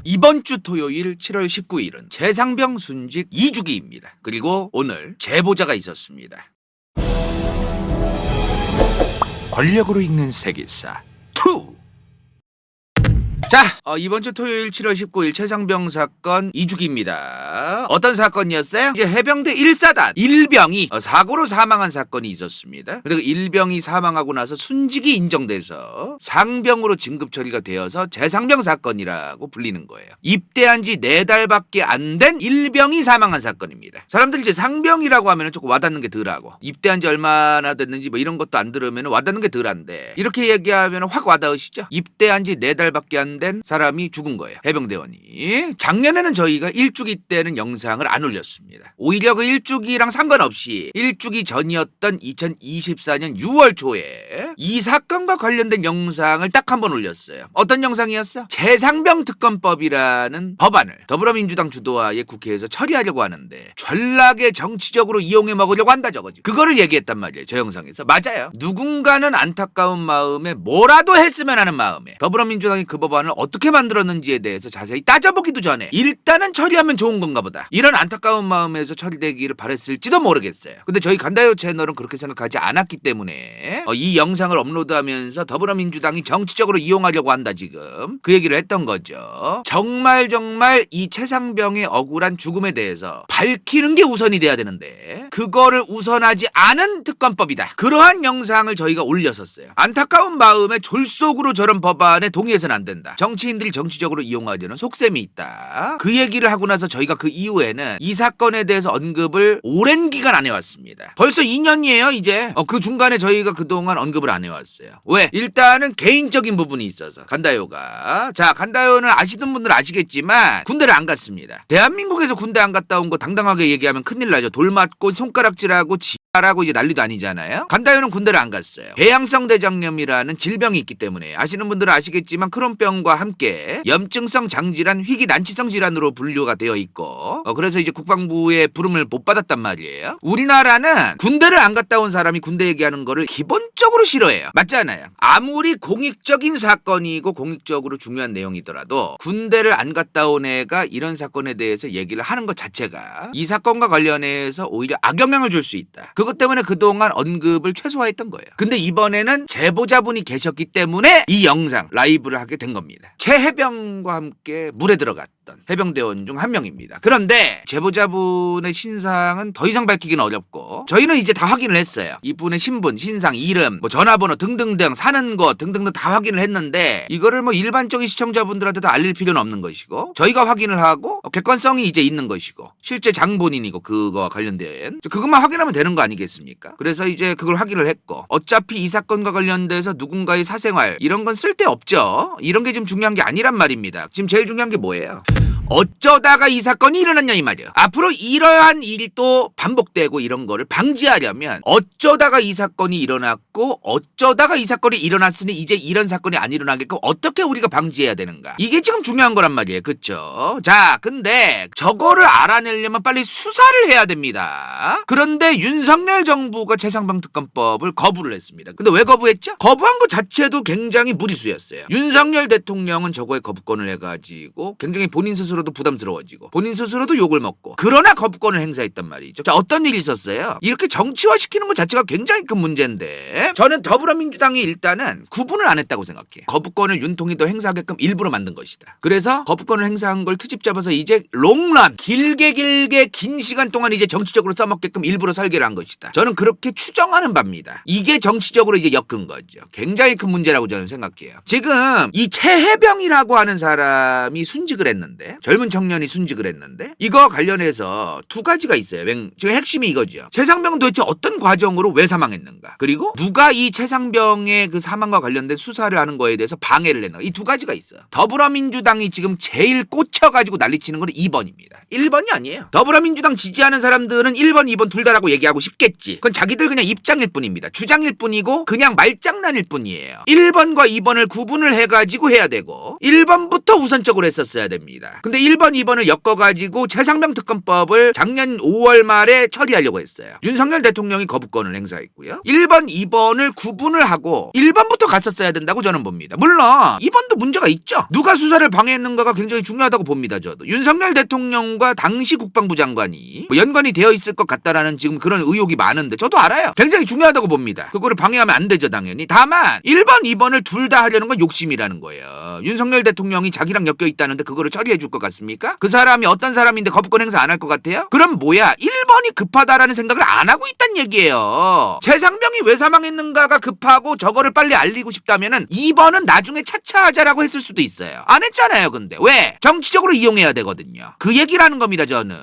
이번 주 토요일 7월 19일은 최상병 순직 2주기입니다. 그리고 오늘 제보자가 있었습니다. 권력으로 읽는 세계사 2. 자, 이번 주 토요일 7월 19일 최상병 사건 2주기입니다. 어떤 사건이었어요? 이제 해병대 1사단 일병이 사고로 사망한 사건이 있었습니다. 근데 그 일병이 사망하고 나서 순직이 인정돼서 상병으로 진급 처리가 되어서 재상병 사건이라고 불리는 거예요. 입대한 지 4달밖에 안 된 일병이 사망한 사건입니다. 사람들이 이제 상병이라고 하면 조금 와닿는 게 덜하고 입대한 지 얼마나 됐는지 뭐 이런 것도 안 들으면 와닿는 게 덜한데 이렇게 얘기하면 확 와닿으시죠? 입대한 지 4달밖에 안 된 사람이 죽은 거예요. 해병대원이. 작년에는 저희가 1주기 때는 영상을 안 올렸습니다. 오히려 그 1주기랑 상관없이 1주기 전이었던 2024년 6월 초에 이 사건과 관련된 영상을 딱 한 번 올렸어요. 어떤 영상이었어? 재상병 특검법이라는 법안을 더불어민주당 주도하에 국회에서 처리하려고 하는데 전락에 정치적으로 이용해 먹으려고 한다 저거지. 그거를 얘기했단 말이에요. 저 영상에서. 맞아요. 누군가는 안타까운 마음에 뭐라도 했으면 하는 마음에 더불어민주당이 그 법안을 어떻게 만들었는지에 대해서 자세히 따져보기도 전에 일단은 처리하면 좋은 건가 보다. 이런 안타까운 마음에서 처리되기를 바랬을지도 모르겠어요. 근데 저희 간다요 채널은 그렇게 생각하지 않았기 때문에 이 영상을 업로드하면서 더불어민주당이 정치적으로 이용하려고 한다 지금 그 얘기를 했던 거죠. 정말 이 최상병의 억울한 죽음에 대해서 밝히는 게 우선이 돼야 되는데 그거를 우선하지 않은 특검법이다. 그러한 영상을 저희가 올렸었어요. 안타까운 마음에 졸속으로 저런 법안에 동의해서는 안 된다. 정치인들이 정치적으로 이용하려는 속셈이 있다. 그 얘기를 하고 나서 저희가 그 이후에는 이 사건에 대해서 언급을 오랜 기간 안 해왔습니다. 벌써 2년이에요 이제. 그 중간에 저희가 그동안 언급을 안 해왔어요. 왜? 일단은 개인적인 부분이 있어서 간다요가. 자, 간다요는 아시는 분들 아시겠지만 군대를 안 갔습니다. 대한민국에서 군대 안 갔다 온 거 당당하게 얘기하면 큰일 나죠. 돌 맞고 손가락질하고 라고 이제 난리도 아니잖아요. 간다요는 군대를 안 갔어요. 배양성 대장염이라는 질병이 있기 때문에 아시는 분들은 아시겠지만 크론병과 함께 염증성 장질환 희귀 난치성 질환으로 분류가 되어 있고 그래서 이제 국방부의 부름을 못 받았단 말이에요. 우리나라는 군대를 안 갔다 온 사람이 군대 얘기하는 거를 기본적으로 싫어해요. 맞잖아요. 아무리 공익적인 사건이고 공익적으로 중요한 내용이더라도 군대를 안 갔다 온 애가 이런 사건에 대해서 얘기를 하는 것 자체가 이 사건과 관련해서 오히려 악영향을 줄 수 있다. 그것 때문에 그동안 언급을 최소화했던 거예요. 근데 이번에는 제보자분이 계셨기 때문에 이 영상 라이브를 하게 된 겁니다. 최해병과 함께 물에 들어갔던 해병대원 중 한 명입니다. 그런데 제보자분의 신상은 더 이상 밝히기는 어렵고 저희는 이제 다 확인을 했어요. 이분의 신분, 신상, 이름, 전화번호 등등등 사는 곳 등등등 다 확인을 했는데 이거를 일반적인 시청자분들한테 다 알릴 필요는 없는 것이고 저희가 확인을 하고 객관성이 이제 있는 것이고 실제 장본인이고 그거와 관련된 그것만 확인하면 되는 거 아니겠습니까? 그래서 이제 그걸 확인을 했고 어차피 이 사건과 관련돼서 누군가의 사생활 이런 건 쓸데없죠. 이런 게 지금 중요한 게 아니란 말입니다. 지금 제일 중요한 게 뭐예요? 어쩌다가 이 사건이 일어났냐 이 말이에요. 앞으로 이러한 일도 반복되고 이런 거를 방지하려면 어쩌다가 이 사건이 일어났고 어쩌다가 이 사건이 일어났으니 이제 이런 사건이 안 일어나게끔 어떻게 우리가 방지해야 되는가. 이게 지금 중요한 거란 말이에요. 그쵸? 자, 근데 저거를 알아내려면 빨리 수사를 해야 됩니다. 그런데 윤석열 정부가 최상병 특검법을 거부를 했습니다. 근데 왜 거부했죠? 거부한 것 자체도 굉장히 무리수였어요. 윤석열 대통령은 저거에 거부권을 해가지고 굉장히 본인 스스로도 부담스러워지고 본인 스스로도 욕을 먹고 그러나 거부권을 행사했단 말이죠. 자, 어떤 일이 있었어요? 이렇게 정치화시키는 것 자체가 굉장히 큰 문제인데 저는 더불어민주당이 일단은 구분을 안 했다고 생각해요. 거부권을 윤통이도 행사하게끔 일부러 만든 것이다. 그래서 거부권을 행사한 걸 트집 잡아서 이제 롱런 길게 긴 시간 동안 이제 정치적으로 써먹게끔 일부러 설계를 한 것이다. 저는 그렇게 추정하는 바입니다. 이게 정치적으로 이제 엮은 거죠. 굉장히 큰 문제라고 저는 생각해요. 지금 이 최해병이라고 하는 사람이 순직을 했는데 젊은 청년이 순직을 했는데 이거 관련해서 두 가지가 있어요. 지금 핵심이 이거죠. 최상병은 도대체 어떤 과정으로 왜 사망했는가? 그리고 누가 이 최상병의 그 사망과 관련된 수사를 하는 거에 대해서 방해를 했는가? 이 두 가지가 있어요. 더불어민주당이 지금 제일 꽂혀가지고 난리치는 건 2번입니다. 1번이 아니에요. 더불어민주당 지지하는 사람들은 1번, 2번 둘 다라고 얘기하고 싶겠지. 그건 자기들 그냥 입장일 뿐입니다. 주장일 뿐이고 그냥 말장난일 뿐이에요. 1번과 2번을 구분을 해가지고 해야 되고 1번부터 우선적으로 했었어야 됩니다. 근데 근데 1번, 2번을 엮어가지고 최상병 특검법을 작년 5월 말에 처리하려고 했어요. 윤석열 대통령이 거부권을 행사했고요. 1번, 2번을 구분을 하고 1번부터 갔었어야 된다고 저는 봅니다. 물론 2번도 문제가 있죠. 누가 수사를 방해했는가가 굉장히 중요하다고 봅니다. 저도 윤석열 대통령과 당시 국방부 장관이 뭐 연관이 되어 있을 것 같다라는 지금 그런 의혹이 많은데 저도 알아요. 굉장히 중요하다고 봅니다. 그거를 방해하면 안 되죠, 당연히. 다만 1번, 2번을 둘 다 하려는 건 욕심이라는 거예요. 윤석열 대통령이 자기랑 엮여 있다는데 그거를 처리해 줄 것 같습니까? 그 사람이 어떤 사람인데 거부권 행사 안 할 것 같아요? 그럼 뭐야? 1번이 급하다라는 생각을 안 하고 있단 얘기예요. 최상병이 왜 사망했는가가 급하고 저거를 빨리 알리고 싶다면은 2번은 나중에 차차 하자라고 했을 수도 있어요. 안 했잖아요, 근데. 왜? 정치적으로 이용해야 되거든요. 그 얘기라는 겁니다, 저는.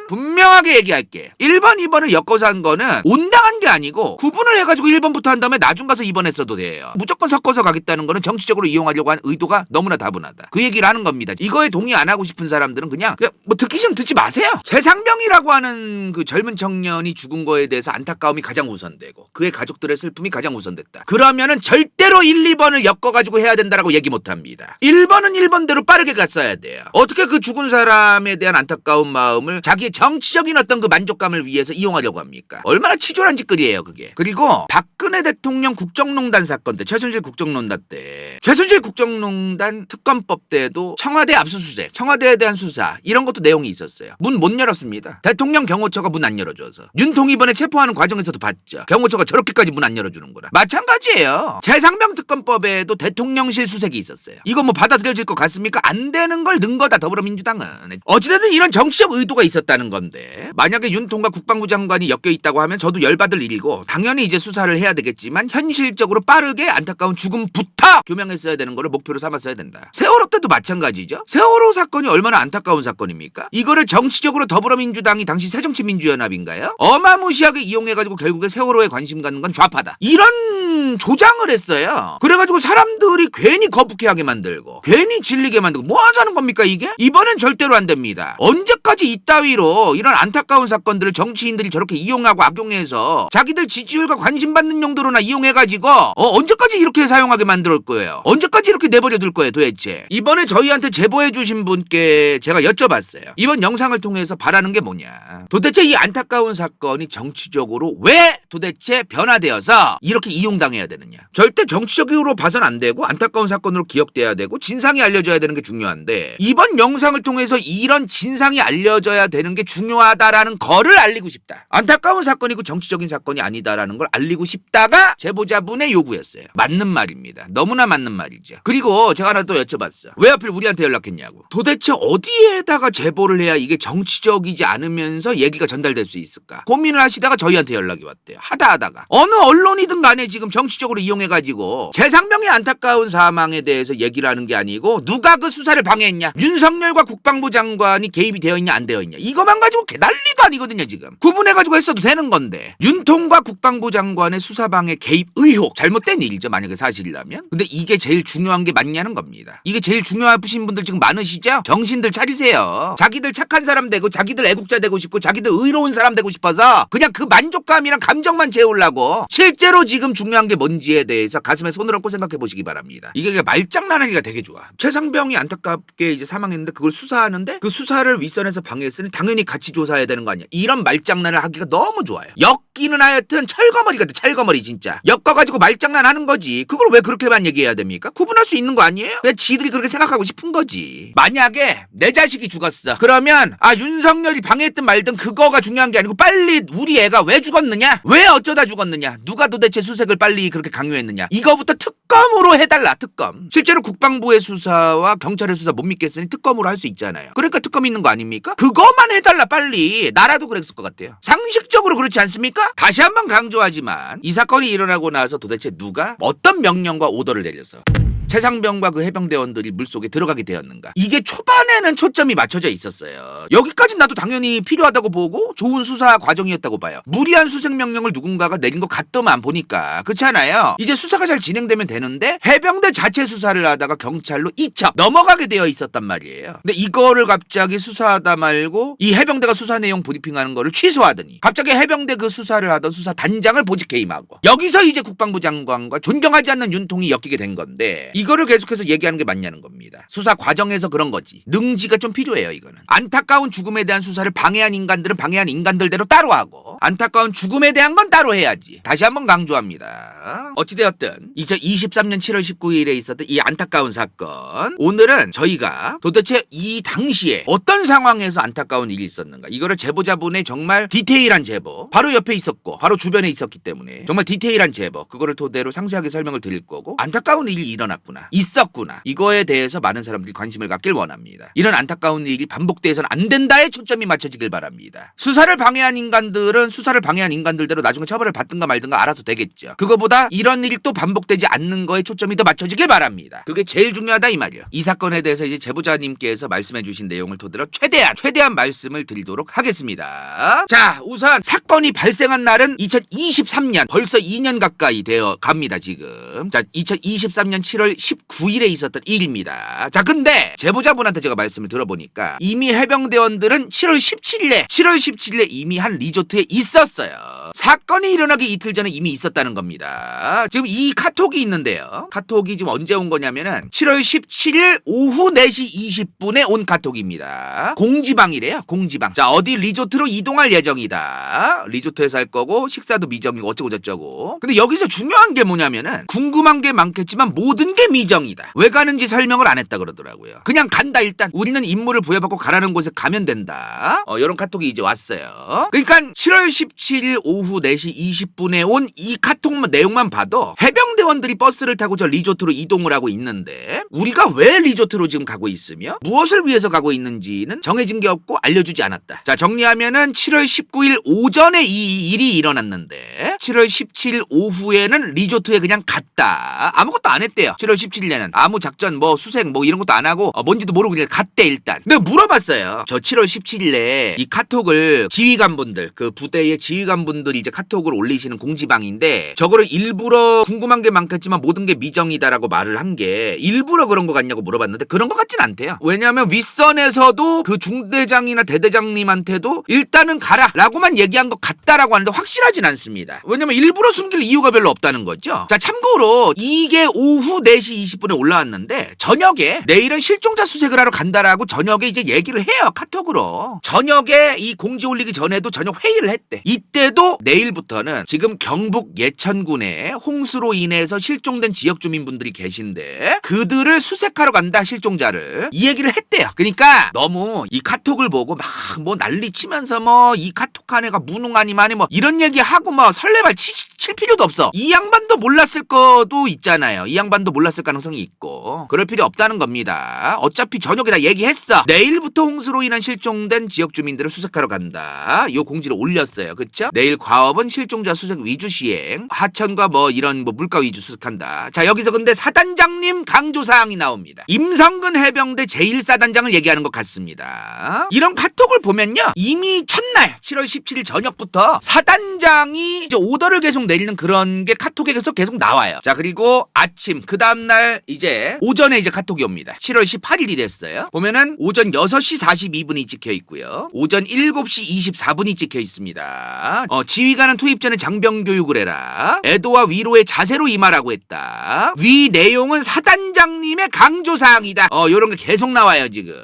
분명하게 얘기할게. 1번, 2번을 엮어서 한 거는 온당한 게 아니고 구분을 해가지고 1번부터 한 다음에 나중 가서 2번 했어도 돼요. 무조건 섞어서 가겠다는 거는 정치적으로 이용하려고 한 의도가 너무나 다분하다. 그 얘기를 하는 겁니다. 이거에 동의 안 하고 싶은 사람들은 그냥 뭐 듣기 싫으면 듣지 마세요. 최상병이라고 하는 그 젊은 청년이 죽은 거에 대해서 안타까움이 가장 우선되고 그의 가족들의 슬픔이 가장 우선됐다. 그러면은 절대로 1, 2번을 엮어가지고 해야 된다라고 얘기 못합니다. 1번은 1번대로 빠르게 갔어야 돼요. 어떻게 그 죽은 사람에 대한 안타까운 마음을 자기의 정치적인 어떤 그 만족감을 위해서 이용하려고 합니까? 얼마나 치졸한 짓거리예요, 그게. 그리고 박근혜 대통령 국정농단 사건 때, 최순실 국정농단 때, 최순실 국정농단 특검법 때도 청와대 압수수색, 청와대에 대한 수사 이런 것도 내용이 있었어요. 문 못 열었습니다. 대통령 경호처가 문 안 열어줘서. 윤통 이번에 체포하는 과정에서도 봤죠. 경호처가 저렇게까지 문 안 열어주는 거라. 마찬가지예요. 최상병 특검법에도 대통령실 수색이 있었어요. 이거 뭐 받아들여질 것 같습니까? 안 되는 걸 넣은 거다, 더불어민주당은. 어찌됐든 이런 정치적 의도가 있었다는 건데 만약에 윤통과 국방부 장관이 엮여 있다고 하면 저도 열받을 일이고 당연히 이제 수사를 해야 되겠지만 현실적으로 빠르게 안타까운 죽음부터 규명했어야 되는 거를 목표로 삼았어야 된다. 세월호 때도 마찬가지죠. 세월호 사건이 얼마나 안타까운 사건입니까? 이거를 정치적으로 더불어민주당이 당시 새정치민주연합인가요? 어마무시하게 이용해가지고 결국에 세월호에 관심 갖는 건 좌파다. 이런 조장을 했어요. 그래가지고 사람들이 괜히 거북해하게 만들고 괜히 질리게 만들고 뭐 하자는 겁니까 이게? 이번엔 절대로 안 됩니다. 언제까지 이따위로 이런 안타까운 사건들을 정치인들이 저렇게 이용하고 악용해서 자기들 지지율과 관심 받는 용도로나 이용해가지고 언제까지 이렇게 사용하게 만들 거예요? 언제까지 이렇게 내버려 둘 거예요 도대체? 이번에 저희한테 제보해 주신 분께 제가 여쭤봤어요. 이번 영상을 통해서 바라는 게 뭐냐? 도대체 이 안타까운 사건이 정치적으로 왜 도대체 변화되어서 이렇게 이용당해야 되느냐? 절대 정치적으로 봐선 안 되고 안타까운 사건으로 기억돼야 되고 진상이 알려져야 되는 게 중요한데 이번 영상을 통해서 이런 진상이 알려져야 되는 게 중요하다라는 거를 알리고 싶다. 안타까운 사건이고 정치적인 사건이 아니다라는 걸 알리고 싶다가 제보자분의 요구였어요. 맞는 말입니다. 너무나 맞는 말이죠. 그리고 제가 하나 또 여쭤봤어. 왜 하필 우리한테 연락했냐고. 도대체 어디에다가 제보를 해야 이게 정치적이지 않으면서 얘기가 전달될 수 있을까? 고민을 하시다가 저희한테 연락이 왔대요. 하다가 어느 언론이든 간에 지금 정치적으로 이용해가지고 최상병의 안타까운 사망에 대해서 얘기를 하는 게 아니고 누가 그 수사를 방해했냐? 윤석열과 국방부 장관이 개입이 되어 있냐 안 되어 있냐? 이것만 가지고 난리도 아니거든요 지금. 구분해가지고 했어도 되는 건데 윤통과 국방부 장관의 수사방해 개입 의혹 잘못된 일이죠 만약에 사실이라면. 근데 이게 제일 중요한 게 맞냐는 겁니다. 이게 제일 중요하신 분들 지금 많으시죠? 정신들 차리세요. 자기들 착한 사람 되고 자기들 애국자 되고 싶고 자기들 의로운 사람 되고 싶어서 그냥 그 만족감이랑 감정만 채우려고 실제로 지금 중요한 게 뭔지에 대해서 가슴에 손을 얹고 생각해 보시기 바랍니다. 이게 말장난하기가 되게 좋아. 최상병이 안타깝게 이제 사망했는데 그걸 수사하는데 그 수사를 윗선에서 방해했으니 당연히 같이 조사해야 되는 거 아니야. 이런 말장난을 하기가 너무 좋아요. 엮기는 하여튼 철거머리 같아. 철거머리 진짜. 엮어가지고 말장난 하는 거지. 그걸 왜 그렇게만 얘기해야 됩니까? 구분할 수 있는 거 아니에요? 그냥 지들이 그렇게 생각하고 싶은 거지. 만약에 내 자식이 죽었어. 그러면 윤석열이 방해했든 말든 그거가 중요한 게 아니고 빨리 우리 애가 왜 죽었느냐? 왜 어쩌다 죽었느냐? 누가 도대체 수색을 빨리 그렇게 강요했느냐? 이거부터 특검으로 해달라. 특검. 실제로 국방부의 수사와 경찰의 수사 못 믿겠으니 특검으로 할 수 있잖아요. 그러니까 특검 있는 거 아닙니까? 그것만 해달라 빨리. 나라도 그랬을 것 같아요. 상식적으로 그렇지 않습니까? 다시 한번 강조하지만 이 사건이 일어나고 나서 도대체 누가 어떤 명령과 오더를 내려서 최상병과 그 해병대원들이 물속에 들어가게 되었는가. 이게 초반에는 초점이 맞춰져 있었어요. 여기까지 나도 당연히 필요하다고 보고 좋은 수사 과정이었다고 봐요. 무리한 수색 명령을 누군가가 내린 것 같더만 보니까. 그렇잖아요. 이제 수사가 잘 진행되면 되는데 해병대 자체 수사를 하다가 경찰로 이첩 넘어가게 되어 있었단 말이에요. 근데 이거를 갑자기 수사하다 말고 이 해병대가 수사 내용 브리핑하는 거를 취소하더니 갑자기 해병대 그 수사를 하던 수사단장을 보직 해임하고 여기서 이제 국방부 장관과 존경하지 않는 윤통이 엮이게 된 건데 이거를 계속해서 얘기하는 게 맞냐는 겁니다. 수사 과정에서 그런 거지. 능지가 좀 필요해요. 이거는 안타까운 죽음에 대한 수사를 방해한 인간들은 방해한 인간들대로 따로 하고, 안타까운 죽음에 대한 건 따로 해야지. 다시 한번 강조합니다. 어찌되었든 2023년 7월 19일에 있었던 이 안타까운 사건, 오늘은 저희가 도대체 이 당시에 어떤 상황에서 안타까운 일이 있었는가, 이거를 제보자분의 정말 디테일한 제보, 바로 옆에 있었고 바로 주변에 있었기 때문에 정말 디테일한 제보, 그거를 토대로 상세하게 설명을 드릴 거고, 안타까운 일이 일어났구나, 있었구나, 이거에 대해서 많은 사람들이 관심을 갖길 원합니다. 이런 안타까운 일이 반복돼서는 안 된다에 초점이 맞춰지길 바랍니다. 수사를 방해한 인간들은 수사를 방해한 인간들대로 나중에 처벌을 받든가 말든가 알아서 되겠죠. 그거보다 이런 일이 또 반복되지 않는 거에 초점이 더 맞춰지길 바랍니다. 그게 제일 중요하다 이 말이에요. 이 사건에 대해서 이제 제보자님께서 말씀해 주신 내용을 토대로 최대한 말씀을 드리도록 하겠습니다. 자, 우선 사건이 발생한 날은 2023년, 벌써 2년 가까이 되어 갑니다 지금. 자, 2023년 7월 19일에 있었던 일입니다. 자, 근데 제보자분한테 제가 말씀을 들어보니까 이미 해병대원들은 7월 17일에 이미 한 리조트에 있었어요. 사건이 일어나기 이틀 전에 이미 있었다는 겁니다. 지금 이 카톡이 있는데요. 카톡이 지금 언제 온 거냐면은 7월 17일 오후 4시 20분에 온 카톡입니다. 공지방이래요. 공지방. 자, 어디 리조트로 이동할 예정이다. 리조트에서 할 거고 식사도 미정이고 어쩌고 저쩌고. 근데 여기서 중요한 게 뭐냐면은 궁금한 게 많겠지만 모든 게 미정이다. 왜 가는지 설명을 안 했다 그러더라고요. 그냥 간다. 일단 우리는 임무를 부여받고 가라는 곳에 가면 된다. 이런 카톡이 이제 왔어요. 그러니까 7월 17일 오후 4시 20분에 온 이 카톡 내용만 봐도 해병대원들이 버스를 타고 저 리조트로 이동을 하고 있는데, 우리가 왜 리조트로 지금 가고 있으며 무엇을 위해서 가고 있는지는 정해진 게 없고 알려주지 않았다. 자, 정리하면은 7월 19일 오전에 이 일이 일어났는데 7월 17일 오후에는 리조트에 그냥 갔다. 아무것도 안 했대요. 7월 17일에는 아무 작전 뭐 수색 뭐 이런 것도 안 하고 뭔지도 모르고 그냥 갔대. 일단 내가 물어봤어요. 저 7월 17일에 이 카톡을 지휘관분들, 그 부대의 지휘관분들이 이제 카톡을 올리시는 공지방인데, 저거를 일부러 궁금한 게 많겠지만 모든 게 미정이다라고 말을 한 게 일부러 그런 거 같냐고 물어봤는데 그런 거 같진 않대요. 왜냐하면 윗선에서도 그 중대장이나 대대장님한테도 일단은 가라 라고만 얘기한 것 같다라고 하는데 확실하진 않습니다. 왜냐면 일부러 숨길 이유가 별로 없다는 거죠. 자, 참고로 이게 오후 4시 20분에 올라왔는데 저녁에 내일은 실종자 수색을 하러 간다라고 저녁에 이제 얘기를 해요. 카톡으로. 저녁에 이 공지 올리기 전에도 저녁 회의를 했대. 이때도 내일부터는 지금 경북 예천군에 홍수로 인해서 실종된 지역 주민분들이 계신데 그들을 수색하러 간다, 실종자를. 이 얘기를 했대요. 그러니까 너무 이 카톡을 보고 막 뭐 난리치면서 뭐 이 카톡 한 애가 무능하니 마니 뭐 이런 얘기하고 뭐 설레발 칠 필요도 없어. 이 양반도 몰랐을 거도 있잖아요. 이 양반도 몰랐을 가능성이 있고 그럴 필요 없다는 겁니다. 어차피 저녁에 다 얘기했어. 내일부터 홍수로 인한 실종된 지역 주민들을 수색하러 간다. 요 공지를 올렸어요. 그쵸? 내일 과업은 실종자 수색 위주 시행, 하천과 뭐 이런 뭐 물가 위주 수색한다. 자, 여기서 근데 사단장님 강조사항이 나옵니다. 임성근 해병대 제1사단장을 얘기하는 것 같습니다. 이런 카톡을 보면요, 이미 첫날 7월 17일 저녁부터 사단장이 이제 오더를 계속 내리는 그런 게 카톡에 계속 나와요. 자, 그리고 아침 그 다음날 이제 오전에 이제 카톡이 옵니다. 7월 18일이 됐어요. 보면은 오전 6시 42분이 찍혀 있고요. 오전 7시 24분이 찍혀 있습니다. 지휘관은 투입 전에 장병 교육을 해라. 애도와 위로의 자세로 임하라고 했다. 위 내용은 사단장님의 강조사항이다. 요런 게 계속 나와요 지금.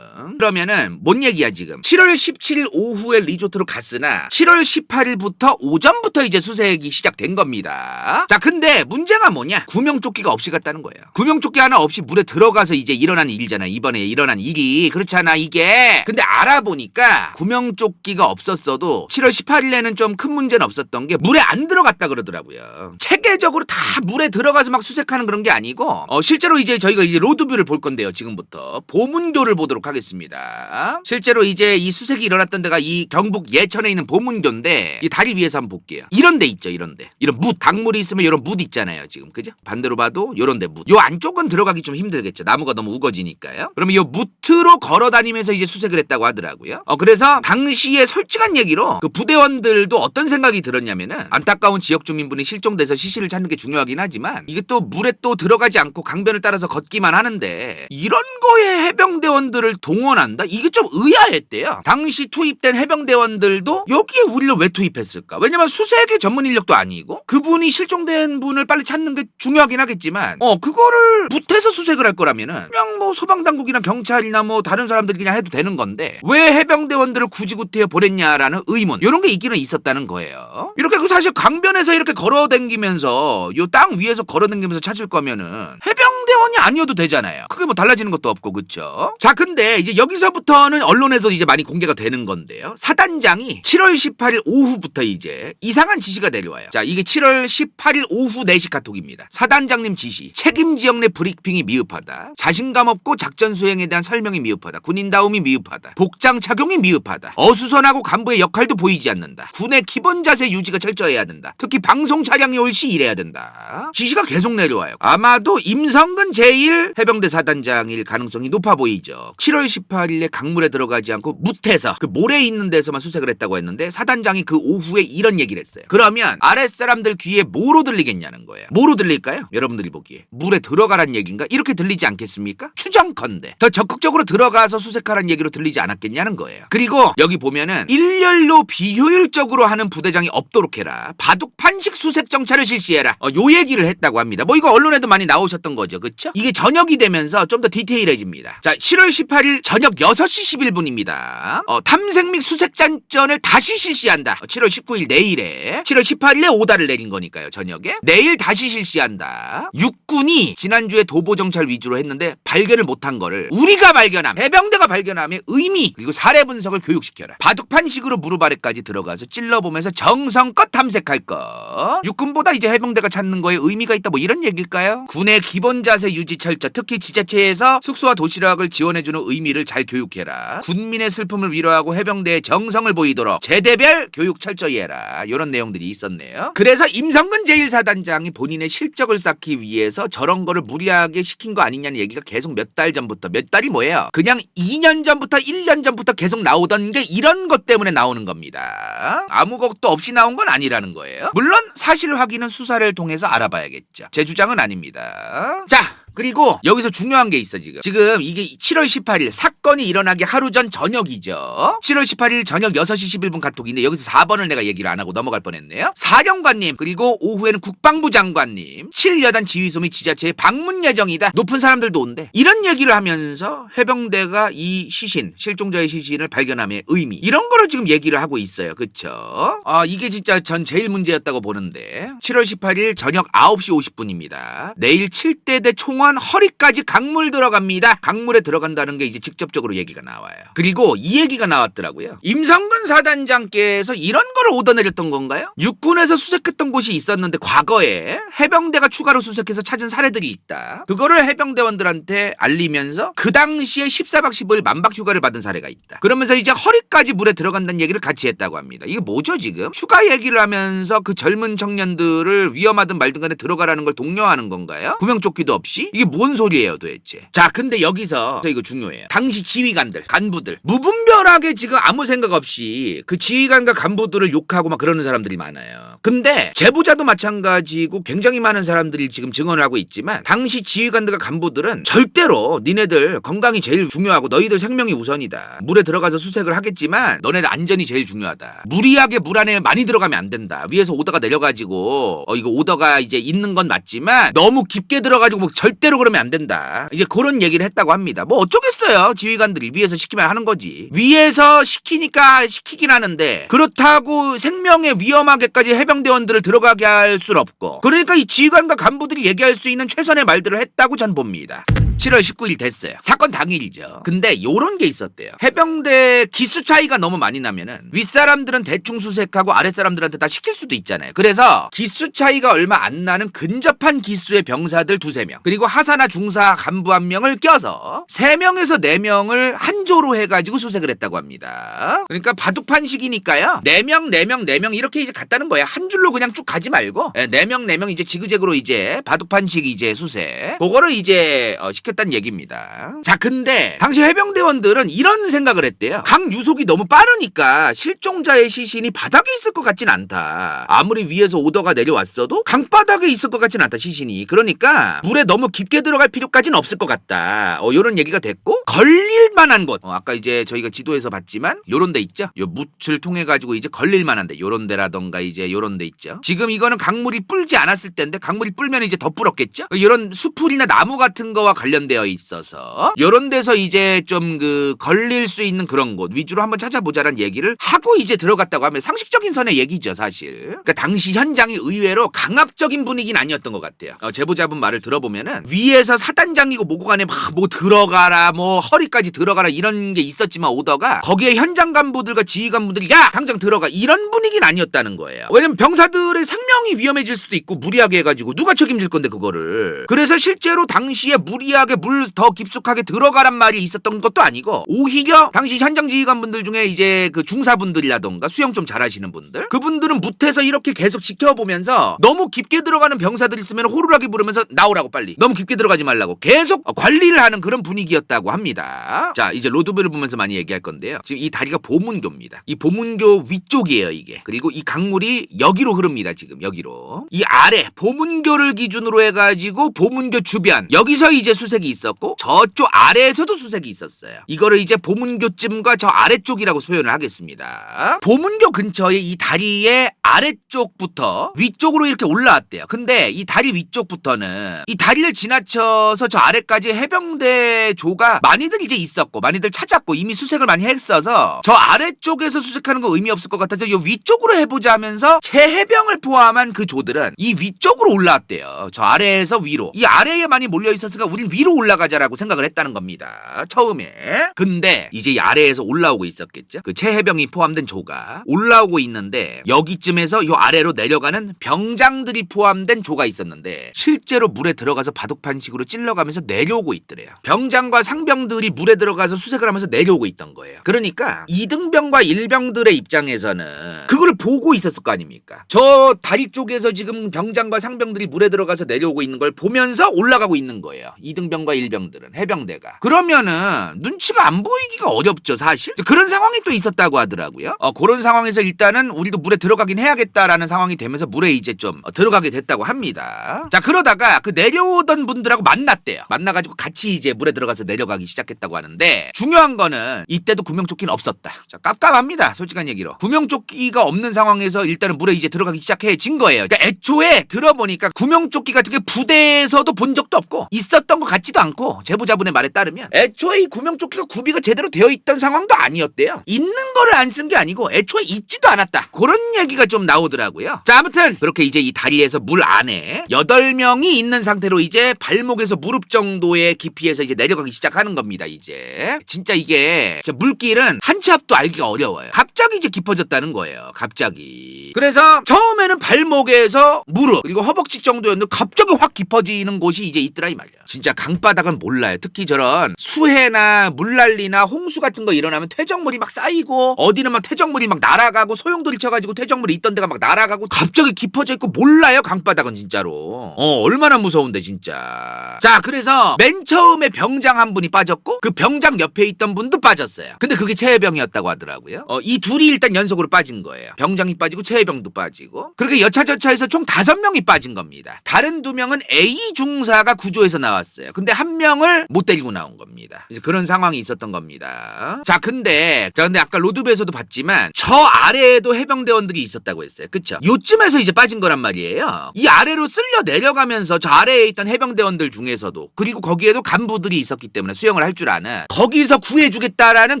그러면은 뭔 얘기야 지금. 7월 17일 오후에 리조트로 갔으나 7월 18일부터 오전부터 이제 수색이 시작된 겁니다. 자, 근데 문제가 뭐냐, 구명조끼가 없이 갔다는 거예요. 구명조끼 하나 없이 물에 들어가서 이제 일어난 일이잖아. 이번에 일어난 일이 그렇잖아 이게. 근데 알아보니까 구명조끼가 없었어도 7월 18일에는 좀 큰 문제는 없었던 게 물에 안 들어갔다 그러더라고요. 체계적으로 다 물에 들어가서 막 수색하는 그런 게 아니고 실제로 이제 저희가 이제 로드뷰를 볼 건데요. 지금부터 보문교를 보도록 하겠습니다. 실제로 이제 이 수색이 일어났던 데가 이 경북 예천에 있는 보문교인데, 이 다리 위에서 한번 볼게요. 이런 데 있죠. 이런 데. 이런 무, 강물이 있으면 이런 무 있잖아요. 지금 그죠? 반대로 봐도 이런 데 무. 요 안쪽은 들어가기 좀 힘들겠죠. 나무가 너무 우거지니까요. 그러면 요 무트로 걸어 다니면서 이제 수색을 했다고 하더라고요. 그래서 당시에 솔직한 얘기로 그 부대원들도 어떤 생각이 들었냐면은, 안타까운 지역 주민분이 실종돼서 시신을 찾는 게 중요하긴 하지만 이게 또 물에 또 들어가지 않고 강변을 따라서 걷기만 하는데 이런 거에 해병대원들을 동원 증언한다? 이게 좀 의아했대요. 당시 투입된 해병대원들도 여기에 우리를 왜 투입했을까? 왜냐면 수색의 전문 인력도 아니고 그분이 실종된 분을 빨리 찾는 게 중요하긴 하겠지만 그거를 못해서 수색을 할 거라면은 그냥 뭐 소방당국이나 경찰이나 뭐 다른 사람들이 그냥 해도 되는 건데 왜 해병대원들을 굳이 구태여 보냈냐라는 의문 이런 게 있기는 있었다는 거예요. 이렇게 그 사실 강변에서 이렇게 걸어다니면서 요 땅 위에서 걸어다니면서 찾을 거면은 해병대원이 아니어도 되잖아요. 그게 뭐 달라지는 것도 없고 그쵸? 자 근데 이제 여기서부터는 언론에도 이제 많이 공개가 되는 건데요. 사단장이 7월 18일 오후부터 이제 이상한 지시가 내려와요. 자 이게 7월 18일 오후 4시 카톡입니다. 사단장님 지시 책임 지역 내 브리핑이 미흡하다. 자신감 없고 작전 수행에 대한 설명이 미흡하다. 군인다움이 미흡하다. 복장 착용이 미흡하다. 어수선하고 간부의 역할도 보이지 않는다. 군의 기본 자세 유지가 철저해야 된다. 특히 방송 차량이 올 시 이래야 된다. 지시가 계속 내려와요. 아마도 임성근 제1 해병대 사단장일 가능성이 높아 보이죠. 7월 18일에 강물에 들어가지 않고 뭇해서 그 모래 있는 데서만 수색을 했다고 했는데 사단장이 그 오후에 이런 얘기를 했어요. 그러면 아랫사람들 귀에 뭐로 들리겠냐는 거예요. 뭐로 들릴까요? 여러분들이 보기에 물에 들어가란 얘기인가? 이렇게 들리지 않겠습니까? 추정컨대 더 적극적으로 들어가서 수색하란 얘기로 들리지 않았겠냐는 거예요. 그리고 여기 보면은 일렬로 비효율적으로 하는 부대장이 없도록 해라. 바둑판식 수색 정찰을 실시해라. 요 얘기를 했다고 합니다. 뭐 이거 언론에도 많이 나오셨던 거죠. 그쵸? 이게 저녁이 되면서 좀 더 디테일해집니다. 자 7월 18일 저녁 6시 11분입니다. 탐색 및 수색 작전을 다시 실시한다. 7월 19일 내일에 7월 18일에 오다를 내린 거니까요. 저녁에 내일 다시 실시한다. 육군이 지난주에 도보 정찰 위주로 했는데 발견을 못한 거를 우리가 발견함 해병대가 발견함의 의미 그리고 사례 분석을 교육시켜라. 바둑판식으로 무릎 아래까지 들어가서 찔러보면서 정성껏 탐색할 것. 육군보다 이제 해병대가 찾는 거에 의미가 있다 뭐 이런 얘기일까요? 군의 기본 자세 유지 철저 특히 지자체에서 숙소와 도시락을 지원해주는 의미를 잘 교육해라. 군민의 슬픔을 위로하고 해병대의 정성을 보이도록 제대별 교육 철저히 해라. 이런 내용들이 있었네요. 그래서 임성근 제1사단장이 본인의 실적을 쌓기 위해서 저런 거를 무리하게 시킨 거 아니냐는 얘기가 계속 몇 달 전부터 몇 달이 뭐예요? 그냥 2년 전부터 1년 전부터 계속 나오던 게 이런 것 때문에 나오는 겁니다. 아무것도 없이 나온 건 아니라는 거예요. 물론 사실 확인은 수사를 통해서 알아봐야겠죠. 제 주장은 아닙니다. 자 그리고 여기서 중요한 게 있어 지금 이게 7월 18일 사건이 일어나기 하루 전 저녁이죠. 7월 18일 저녁 6시 11분 카톡인데 여기서 4번을 내가 얘기를 안 하고 넘어갈 뻔했네요. 사령관님 그리고 오후에는 국방부 장관님 7여단 지휘소 및 지자체에 방문 예정이다. 높은 사람들도 온대. 이런 얘기를 하면서 해병대가 이 시신 실종자의 시신을 발견함의 의미 이런 거를 지금 얘기를 하고 있어요. 그쵸? 이게 진짜 전 제일 문제였다고 보는데 7월 18일 저녁 9시 50분입니다. 내일 7대대 총원 허리까지 강물 들어갑니다. 강물에 들어간다는 게 이제 직접적으로 얘기가 나와요. 그리고 이 얘기가 나왔더라고요. 임성근 사단장께서 이런 거를 오더내렸던 건가요? 육군에서 수색했던 곳이 있었는데 과거에 해병대가 추가로 수색해서 찾은 사례들이 있다. 그거를 해병대원들한테 알리면서 그 당시에 14박 15일 만박 휴가를 받은 사례가 있다. 그러면서 이제 허리까지 물에 들어간다는 얘기를 같이 했다고 합니다. 이게 뭐죠 지금? 휴가 얘기를 하면서 그 젊은 청년들을 위험하든 말든 간에 들어가라는 걸 독려하는 건가요? 구명조끼도 없이? 이게 뭔 소리예요 도대체? 자 근데 여기서 이거 중요해요. 당시 지휘관들 간부들 무분별하게 지금 아무 생각 없이 그 지휘관과 간부들을 욕하고 막 그러는 사람들이 많아요. 근데 제보자도 마찬가지고 굉장히 많은 사람들이 지금 증언을 하고 있지만 당시 지휘관들과 간부들은 절대로 니네들 건강이 제일 중요하고 너희들 생명이 우선이다. 물에 들어가서 수색을 하겠지만 너네들 안전이 제일 중요하다. 무리하게 물 안에 많이 들어가면 안 된다. 위에서 오더가 내려가지고 이거 오더가 이제 있는 건 맞지만 너무 깊게 들어가지고 뭐 절대로 그러면 안 된다. 이제 그런 얘기를 했다고 합니다. 뭐 어쩌겠어요. 지휘관들이 위에서 시키면 하는 거지. 위에서 시키니까 시키긴 하는데 그렇다고 생명에 위험하게까지 해병대원들을 들어가게 할 순 없고 그러니까 이 지휘관과 간부들이 얘기할 수 있는 최선의 말들을 했다고 전 봅니다. 7월 19일 됐어요. 사건 당일이죠. 근데 요런 게 있었대요. 해병대 기수 차이가 너무 많이 나면은 윗사람들은 대충 수색하고 아랫사람들한테 다 시킬 수도 있잖아요. 그래서 기수 차이가 얼마 안 나는 근접한 기수의 병사들 2-3명 그리고 하사나 중사 간부 1명을 껴서 3명에서 4명을 한 조로 해가지고 수색을 했다고 합니다. 그러니까 바둑판식이니까요. 4명 이렇게 이제 갔다는 거예요. 한 줄로 그냥 쭉 가지 말고 4명 이제 지그재그로 이제 바둑판식 이제 수색 그거를 이제 시켰다는 얘기입니다. 자, 근데 당시 해병대원들은 이런 생각을 했대요. 강유속이 너무 빠르니까 실종자의 시신이 바닥에 있을 것 같진 않다. 아무리 위에서 오더가 내려왔어도 강바닥에 있을 것 같진 않다, 시신이. 그러니까 물에 너무 깊게 들어갈 필요까지는 없을 것 같다. 요런 얘기가 됐고, 걸릴 만한 곳. 아까 이제 저희가 지도에서 봤지만 요런 데 있죠. 요 묻을 통해 가지고 이제 걸릴 만한 데, 요런 데라던가 이제 요런 데 있죠. 지금 이거는 강물이 불지 않았을 때인데 강물이 불면 이제 더 불었겠죠. 요런 수풀이나 나무 같은 거와 관련되어 있어서 요런 데서 이제 좀 걸릴 수 있는 그런 곳 위주로 한번 찾아보자라는 얘기를 하고 이제 들어갔다고 하면 상식적인 선의 얘기죠, 사실. 그러니까 당시 현장이 의외로 강압적인 분위기는 아니었던 것 같아요. 제보자분 말을 들어보면은 위에서 사단장이고 뭐고 간에 막 뭐 들어가라, 뭐 허리까지 들어가라 이런 게 있었지만 오더가 거기에 현장 간부들과 지휘 간부들이 야 당장 들어가 이런 분위기는 아니었다는 거예요. 왜냐면 병사들의 생명이 위험해질 수도 있고 무리하게 해가지고 누가 책임질 건데 그거를. 그래서 실제로 당시에 무리하게 물 더 깊숙하게 들어가란 말이 있었던 것도 아니고 오히려 당시 현장 지휘관분들 중에 이제 그 중사분들이라던가 수영 좀 잘하시는 분들 그분들은 뭇에서 이렇게 계속 지켜보면서 너무 깊게 들어가는 병사들 있으면 호루라기 부르면서 나오라고 빨리 너무 깊게 들어가지 말라고 계속 관리를 하는 그런 분위기였다고 합니다. 자, 이제 로드뷰를 보면서 많이 얘기할 건데요. 지금 이 다리가 보문교입니다. 이 보문교 위쪽이에요, 이게. 그리고 이 강물이 여기로 흐릅니다. 지금 여기로. 이 아래 보문교를 기준으로 해가지고 보문교 주변 여기서 이제 수색이 있었고 저쪽 아래에서도 수색이 있었어요. 이거를 이제 보문교쯤과 저 아래쪽이라고 표현을 하겠습니다. 보문교 근처에 이 다리의 아래쪽부터 위쪽으로 이렇게 올라왔대요. 근데 이 다리 위쪽부터는 이 다리를 지나쳐서 저 아래까지 해병대 조가 많이들 이제 있었고 많이들 찾았고 이미 수색을 많이 했어서 저 아래쪽에서 수색하는 거 의미 없을 것 같아서 이 위쪽으로 해보자 하면서 제해병을 포함한 그 조들은 이 위쪽으로 올라왔대요. 저 아래에서 위로. 이 아래에 많이 몰려 있었으니까 우린 위로 올라가자라고 생각을 했다는 겁니다. 처음에. 근데 이제 이 아래에서 올라오고 있었겠죠. 그 제해병이 포함된 조가 올라오고 있는데 여기쯤에서 요 아래로 내려가는 병장들이 포함된 조가 있었는데 실제로 물에 들어가서 바둑판식으로 찔러가면서 내려오고 있더래요. 병장과 상병들이 물에 들어가서 수색을 하면서 내려오고 있던 거예요. 그러니까 2등병과 1병들의 입장에서는 그걸 보고 있었을 거 아닙니까? 저 다리 쪽에서 지금 병장과 상병들이 물에 들어가서 내려오고 있는 걸 보면서 올라가고 있는 거예요. 2등병과 1병들은 해병대가. 그러면은 눈치가 안 보이기가 어렵죠, 사실. 그런 상황이 또 있었다고 하더라고요. 그런 상황에서 일단은 우리도 물에 들어가긴 해야겠다라는 상황이 되면서 물에 이제 좀 들어가게 됐다고 합니다. 자, 그러다가 그 내려오던 분들하고 만났대요. 만나가지고 같이 이제 물에 들어가서 내려가기 시작했다고 하는데 중요한 거는 이때도 구명조끼는 없었다. 자, 깝깝합니다. 솔직한 얘기로. 구명조끼가 없는 상황에서 일단은 물에 이제 들어가기 시작해진 거예요. 그러니까 애초에 들어보니까 구명조끼 같은 게 부대에서도 본 적도 없고 있었던 것 같지도 않고 제보자분의 말에 따르면 애초에 이 구명조끼가 구비가 제대로 되어 있던 상황도 아니었대요. 있는 거를 안 쓴 게 아니고 애초에 있지도 않았다. 그런 얘기가 좀 나오더라고요. 자, 아무튼 그렇게 이제 이 다리에서 물 안에 8명이 있는 상태로 이제 발목에서 무릎 정도의 깊이에서 이제 내려가기 시작하는 겁니다. 이제 진짜 이게 물길은 한 치 앞도 알기가 어려워요. 갑자기 이제 깊어졌다는 거예요. 갑자기. 그래서 처음에는 발목에서 무릎 그리고 허벅지 정도였는데 갑자기 확 깊어지는 곳이 이제 있더라 이 말이야. 진짜 강바닥은 몰라요. 특히 저런 수해나 물난리나 홍수 같은 거 일어나면 퇴적물이 막 쌓이고 어디는 막 퇴적물이 막 날아가고 소용돌이 쳐가지고 퇴적물이 있던 데가 막 날아가고 갑자기 깊어져 있고 몰라요. 강바닥은 진짜로. 얼마나 무서운데 진짜. 자, 그래서 맨 처음에 병장 한 분이 빠졌고 그 병장 옆에 있던 분도 빠졌어요. 근데 그게 최해병이었다고 하더라고요. 이 둘이 일단 연속으로 빠진 거예요. 병장이 빠지고 최해병도 빠지고 그렇게 여차저차해서 총 5명이 빠진 겁니다. 다른 2명은 A 중사가 구조해서 나왔어요. 근데 1명을 못 데리고 나온 겁니다. 이제 그런 상황이 있었던 겁니다. 자, 근데 아까 로드뷰에서도 봤지만 저 아래에도 해병대원들이 있었다고 했어요. 그쵸? 요쯤에서 이제 빠진 거란 말이에요. 이 아래로 쓸려 내려가면서 저 아래에 있던 해병대원들 중에서도 그리고 거기에도 간부들이 있었기 때문에 수영을 할 줄 아는 거기서 구해주겠다라는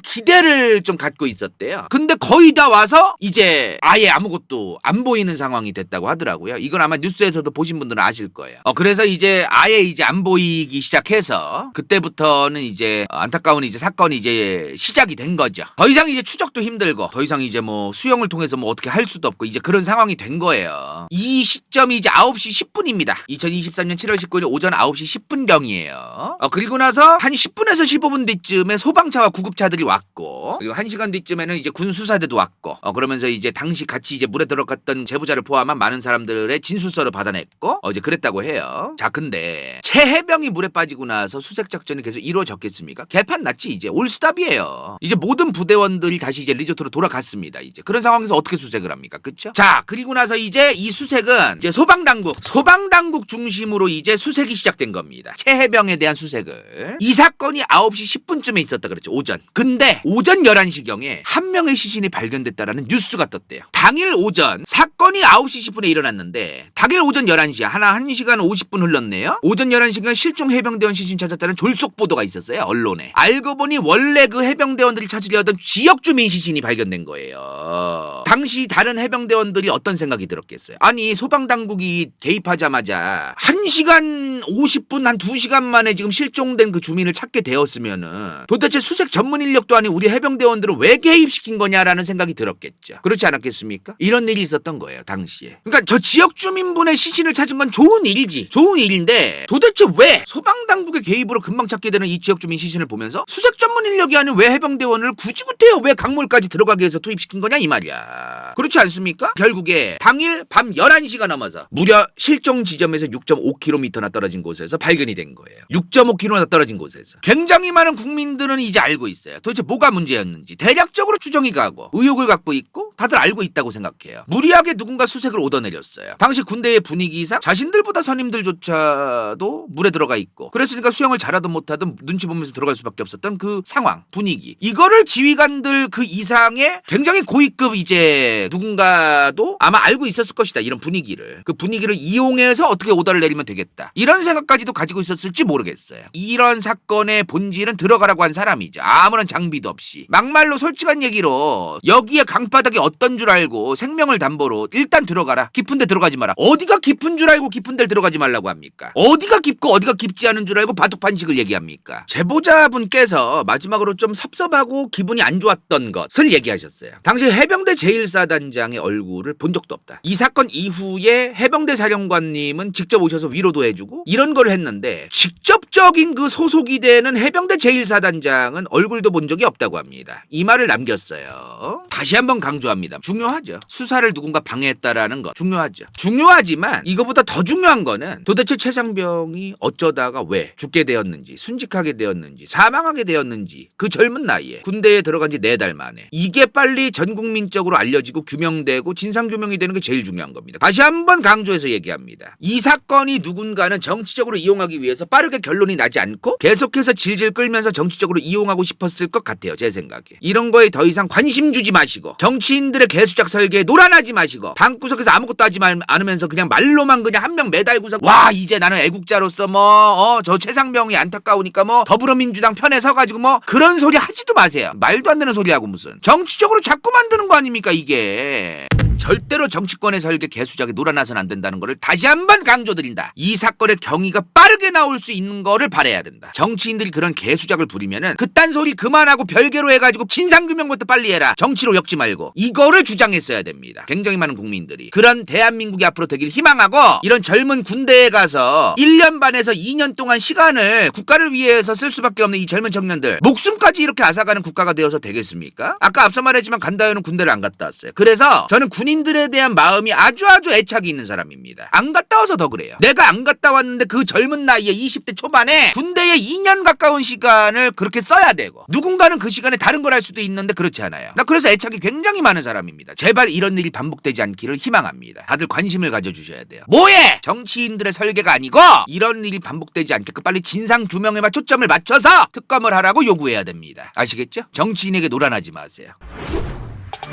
기대를 좀 갖고 있었대요. 근데 거의 다 와서 이제 아예 아무것도 안 보이는 상황이 됐다고 하더라고요. 이건 아마 뉴스에서도 보신 분들은 아실 거예요. 그래서 이제 아예 이제 안 보이기 시작해서 그때부터는 이제 안타까운 이제 사건이 이제 시작이 된 거죠. 더 이상 이제 추적도 힘들고 더 이상 이제 뭐 수영을 통해서 뭐 어떻게 할 수도 없고 이제 그런 상황이 된 거예요. 이 시점이 이제 9시 10분입니다. 2023년 7월 19일 오전 9시 10분경이에요. 그리고 나서 한 10분에서 15분 뒤쯤에 소방차와 구급차들이 왔고 그리고 1시간 뒤쯤에는 이제 군수사대도 왔고 그러면서 이제 당시 같이 이제 물에 들어 들어갔던 제보자를 포함한 많은 사람들의 진술서를 받아냈고 이제 그랬다고 해요. 자, 근데 최해병이 물에 빠지고 나서 수색 작전이 계속 이루어졌겠습니까? 개판 났지. 이제 올스탑이에요. 이제 모든 부대원들이 다시 이제 리조트로 돌아갔습니다. 이제 그런 상황에서 어떻게 수색을 합니까? 그쵸? 자, 그리고 나서 이제 이 수색은 이제 소방당국 중심으로 이제 수색이 시작된 겁니다. 최해병에 대한 수색을. 이 사건이 9시 10분쯤에 있었다 그랬죠. 오전. 근데 오전 11시경에 한 명의 시신이 발견됐다라는 뉴스가 떴대요. 당일 오전 사건이 9시 10분에 일어났는데 당일 오전 11시야. 1시간 50분 흘렀네요. 오전 11시간 실종 해병대원 시신 찾았다는 졸속 보도가 있었어요. 언론에. 알고 보니 원래 그 해병대원들이 찾으려던 지역 주민 시신이 발견된 거예요. 당시 다른 해병대원들이 어떤 생각이 들었겠어요? 아니, 소방당국이 개입하자마자 1시간 50분 한 2시간 만에 지금 실종된 그 주민을 찾게 되었으면은 도대체 수색 전문 인력도 아닌 우리 해병대원들을 왜 개입시킨 거냐라는 생각이 들었겠죠. 그렇지 않았겠습니까? 이런 일이 있었던 거예요, 당시에. 그러니까 저 지역 주민분의 시신을 찾은 건 좋은 일이지. 좋은 일인데 도대체 왜 소방당국의 개입으로 금방 찾게 되는 이 지역 주민 시신을 보면서 수색 전문 인력이 아닌 왜 해병대원을 굳이 왜 강물까지 들어가게 해서 투입시킨 거냐 이 말이야. 그렇지 않습니까? 결국에 당일 밤 11시가 넘어서 무려 실종 지점에서 6.5km나 떨어진 곳에서 발견이 된 거예요. 6.5km나 떨어진 곳에서. 굉장히 많은 국민들은 이제 알고 있어요. 도대체 뭐가 문제였는지 대략적으로 추정이 가고 의혹을 갖고 있고 다들 알고 있다고 생각해요. 무리하게 누군가 수색을 얻어내렸어요. 당시 군대의 분위기상 자신들보다 선임들조차도 물에 들어가 있고 그랬으니까 수영을 잘하든 못하든 눈치 보면서 들어갈 수밖에 없었던 그 상황, 분위기. 이거를 지휘관들 그 이상의 굉장히 고위급 이제 누군가도 아마 알고 있었을 것이다. 이런 분위기를. 그 분위기를 이용해서 어떻게 오더를 내리면 되겠다. 이런 생각까지도 가지고 있었을지 모르겠어요. 이런 사건의 본질은 들어가라고 한 사람이죠. 아무런 장비도 없이. 막말로 솔직한 얘기로 여기에 강바닥이 어떤 줄 알고 생명을 담보로 일단 들어가라. 깊은 데 들어가지 마라. 어디가 깊은 줄 알고 깊은 데를 들어가지 말라고 합니까? 어디가 깊고 어디가 깊지 않은 줄 알고 바둑판식을 얘기합니까? 제보자분께서 마지막으로 좀 섭섭하고 기분이 안 좋았던 것을 얘기하셨어요. 당시 해병대 제1사단장의 얼굴을 본 적도 없다. 이 사건 이후에 해병대 사령관님은 직접 오셔서 위로도 해주고 이런 걸 했는데 직접적인 그 소속이 되는 해병대 제1사단장은 얼굴도 본 적이 없다고 합니다. 이 말을 남겼어요. 다시 한번 강조합니다. 중요하죠. 수사를 누군가 방해했다라는 것 중요하죠. 중요하지만 이거보다 더 중요한 거는 도대체 최상병이 어쩌다가 왜 죽게 되었는지, 순직하게 되었는지, 사망하게 되었는지 그 젊은 나이에 군대에 들어간 지 4달 만에 이게 빨리 전 국민적으로 알려지고 규명되고 진상규명이 되는 게 제일 중요한 겁니다. 다시 한번 강조해서 얘기합니다. 이 사건이 누군가는 정치적으로 이용하기 위해서 빠르게 결론이 나지 않고 계속해서 질질 끌면서 정치적으로 이용하고 싶었을 것 같아요. 제 생각에. 이런 거에 더 이상 관심 주지 마시고 정치인들의 개수작 설계에 놀아나지 마시고 방구석에서 아무것도 하지 않으면서 그냥 말로만 그냥 한 명 매달고서 와 이제 나는 애국자로서 저 최상병이 안타까우니까 더불어민주당 편에 서가지고 그런 소리 하지도 마세요. 말도 안 되는 소리 하고 무슨 정치적으로 자꾸 만드는 거 아닙니까 이게. 절대로 정치권의 설계 개수작에 놀아나서는 안 된다는 거를 다시 한번 강조드린다. 이 사건의 경위가 빠르게 나올 수 있는 거를 바라야 된다. 정치인들이 그런 개수작을 부리면은 그딴 소리 그만하고 별개로 해가지고 진상규명부터 빨리 해라. 정치로 엮지 말고 이거를 주장했어야 됩니다. 굉장히 많은 국민들이 그런 대한민국이 앞으로 되길 희망하고 이런 젊은 군대에 가서 1년 반에서 2년 동안 시간을 국가를 위해서 쓸 수밖에 없는 이 젊은 청년들 목숨까지 이렇게 앗아가는 국가가 되어서 되겠습니까? 아까 앞서 말했지만 간다요는 군대를 안 갔다 왔어요. 그래서 저는 군인들에 대한 마음이 아주 애착이 있는 사람입니다. 안 갔다 와서 더 그래요. 내가 안 갔다 왔는데 그 젊은 나이에 20대 초반에 군대에 2년 가까운 시간을 그렇게 써야 되고 누군가는 그 시간에 다른 걸 할 수도 있는데 그렇지 않아요. 나 그래서 애착이 굉장히 많은 사람입니다. 제발 이런 일이 반복되지 않기를 희망합니다. 다들 관심을 가져주셔야 돼요. 뭐해? 정치인들의 설계가 아니고 이런 일이 반복되지 않게끔 빨리 진상규명에만 초점을 맞춰서 특검을 하라고 요구해야 됩니다. 아시겠죠? 정치인에게 놀아나지 마세요.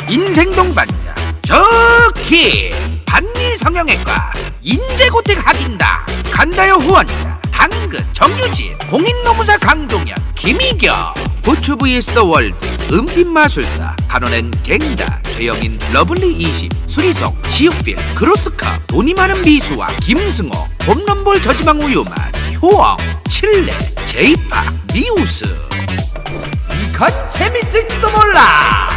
인생동 반장 저기 반리 성형외과 인재고택 학인다 간다요 후원자 당근 정유진 공인노무사 강동현 김희경 부추 vs 더 월드 은빛마술사 간호는 갱다 최영인 러블리 20 수리송 시육필 크로스컵 돈이 많은 미수와 김승호 홈런볼 저지방 우유맛 효엉 칠레 제이팍 미우스 이거 재밌을지도 몰라.